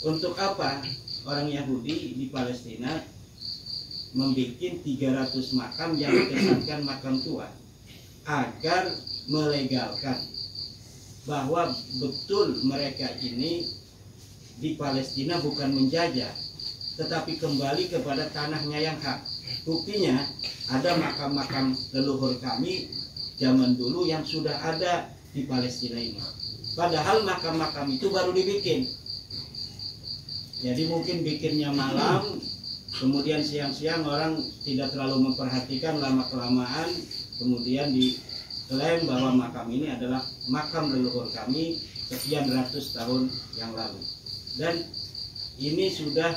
Untuk apa orang Yahudi di Palestina membuat 300 makam yang dikesankan makam tua? Agar melegalkan bahwa betul mereka ini di Palestina bukan menjajah, tetapi kembali kepada tanahnya yang hak. Buktinya ada makam-makam leluhur kami zaman dulu yang sudah ada di Palestina ini. Padahal makam-makam itu baru dibikin. Jadi mungkin bikinnya malam, kemudian siang-siang orang tidak terlalu memperhatikan, lama-kelamaan kemudian diklaim bahwa makam ini adalah makam leluhur kami sekian ratus tahun yang lalu. Dan ini sudah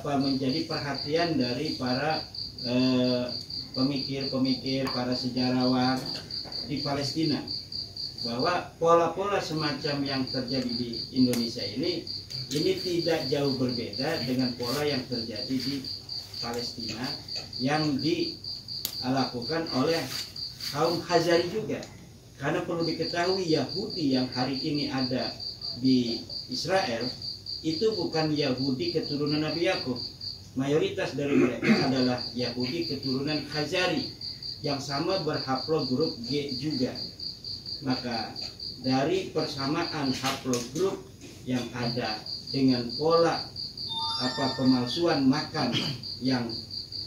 menjadi perhatian dari para pemikir-pemikir, para sejarawan di Palestina, bahwa pola-pola semacam yang terjadi di Indonesia ini tidak jauh berbeda dengan pola yang terjadi di Palestina yang dilakukan oleh kaum Khazari juga. Karena perlu diketahui Yahudi yang hari ini ada di Israel itu bukan Yahudi keturunan Nabi Yakub. Mayoritas dari mereka adalah Yahudi keturunan Khazari yang sama berhaplogrup G juga. Maka dari persamaan haplogrup yang ada dengan pola pemalsuan makam yang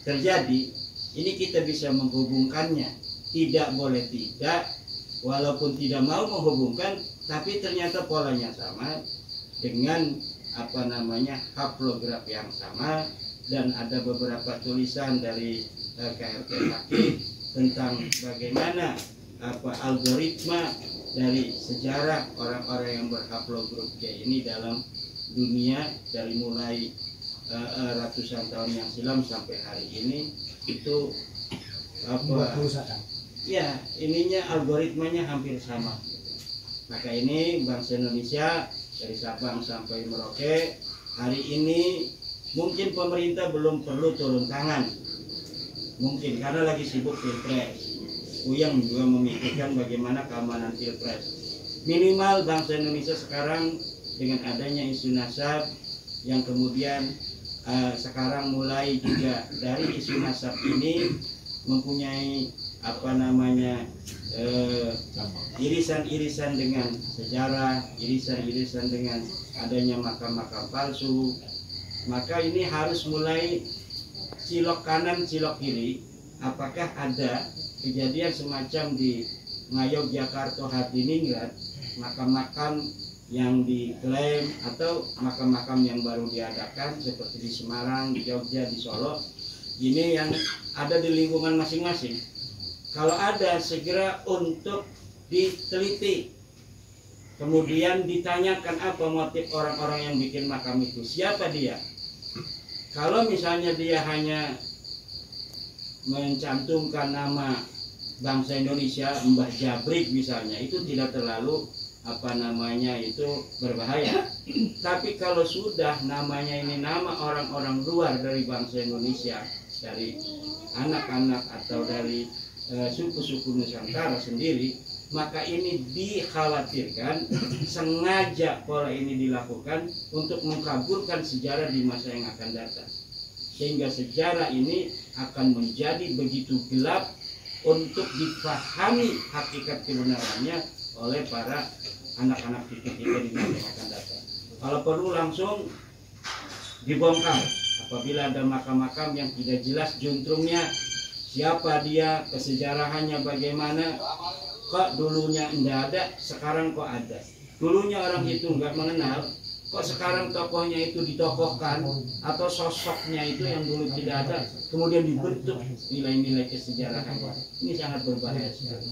terjadi, ini kita bisa menghubungkannya. Tidak boleh tidak, walaupun tidak mau menghubungkan, tapi ternyata polanya sama dengan haplograf yang sama. Dan ada beberapa tulisan dari KRT Fakih tentang bagaimana algoritma dari sejarah orang-orang yang berhaplogrup G ini dalam dunia dari mulai ratusan tahun yang silam sampai hari ini. Itu ya, ininya algoritmanya hampir sama. Maka ini bangsa Indonesia dari Sabang sampai Merauke hari ini mungkin pemerintah belum perlu turun tangan, mungkin karena lagi sibuk pilpres. Uyang juga memikirkan bagaimana keamanan pilpres. Minimal bangsa Indonesia sekarang dengan adanya isu nasab yang kemudian sekarang mulai juga dari isu nasab ini mempunyai irisan-irisan dengan sejarah, irisan-irisan dengan adanya makam-makam palsu. Maka ini harus mulai cilok kanan cilok kiri. Apakah ada kejadian semacam di Ngayogyakarta, Hadiningrat, makam-makam yang diklaim atau makam-makam yang baru diadakan seperti di Semarang, di Jogja, di Solo, ini yang ada di lingkungan masing-masing. Kalau ada, segera untuk diteliti. Kemudian ditanyakan apa motif orang-orang yang bikin makam itu, siapa dia. Kalau misalnya dia hanya mencantumkan nama bangsa Indonesia, Mbah Jabrik misalnya, itu tidak terlalu itu berbahaya. Tapi kalau sudah namanya ini nama orang-orang luar dari bangsa Indonesia, dari anak-anak atau dari suku-suku Nusantara sendiri, maka ini dikhawatirkan sengaja pola ini dilakukan untuk mengkaburkan sejarah di masa yang akan datang, sehingga sejarah ini akan menjadi begitu gelap untuk dipahami hakikat kebenarannya oleh para anak-anak kita di masa yang akan datang. Kalau perlu langsung dibongkar apabila ada makam-makam yang tidak jelas juntrungnya, siapa dia, kesejarahannya bagaimana. Kok dulunya tidak ada, sekarang kok ada. Dulunya orang itu nggak mengenal, kok sekarang tokohnya itu ditokohkan, atau sosoknya itu yang dulu tidak ada, kemudian dibentuk nilai-nilai kesejarahan. Ini sangat berbahaya sekali.